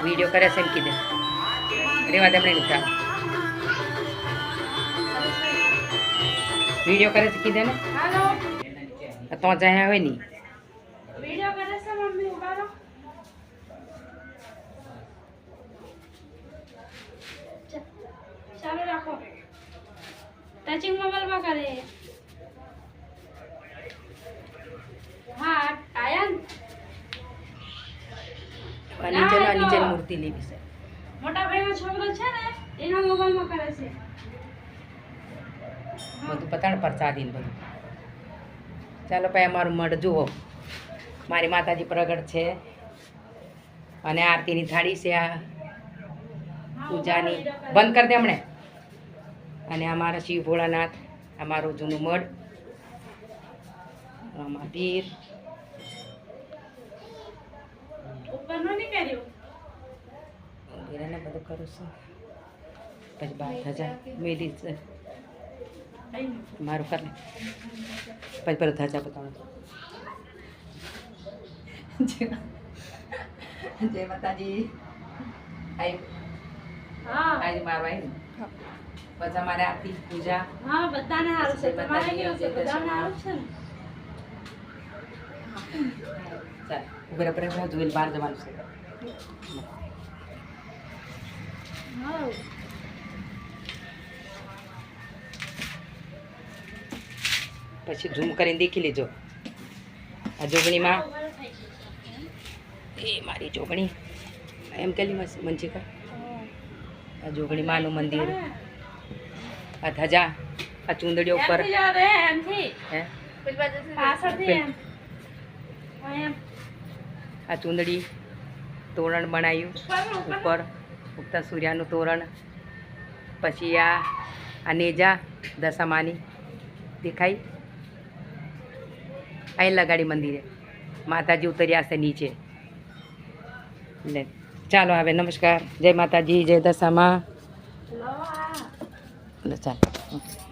video करे से कीधे रेवा दे हमने निकाल वीडियो करे से कीधे ने हेलो तो जाए होय नी वीडियो करे से मम्मी उबारो चालू रखो टचिंग मोबाइल में करे हाँ आया नीचे मूर्ति लेवी છે મોટા ભાઈનો છોકરો છે ને એનો મોબાઈલમાં કરે છે બધું પતાણ પ્રસાદી બધું ચાલો ભાઈ અમારું મઢ જુઓ મારી માતાજી પ્રગટ છે અને આરતીની થાળી છે આ પૂજાની બંધ કરી દે હમણે અને અમારા શિવ ભોળાનાથ અમારું જૂનું મઢ રમાપીર ઉપર નો ની કર્યો ને બધું કરું છું પછી બાર ધજા મેલી છે મારું કર લે પછી પેલું ધજા બતાવું જય માતાજી આઈ હા આજે મારવા આવી પછી અમારે આરતી પૂજા હા બધાને હારું છે તમારે કેવું છે બધાને હારું છે ને ચાલ ઉપર ઉપર જોઈને બહાર જવાનું છે પછી ઝૂમ કરીને દેખી લેજો આ જોગણીમાં એ મારી જોગણી એમ કેલી મંચિકા આ જોગણી માનું મંદિર આ ધજા આ ચૂંદડીઓ ઉપર આ ચૂંદડી તોરણ બનાવ્યું ઉપર ઉગતા સૂર્યનું તોરણ પછી આ નેજા દશામાની દેખાય અહીં લગાડી મંદિરે માતાજી ઉતર્યા છે નીચે લે ચાલો હવે નમસ્કાર જય માતાજી જય દશામાં ચાલો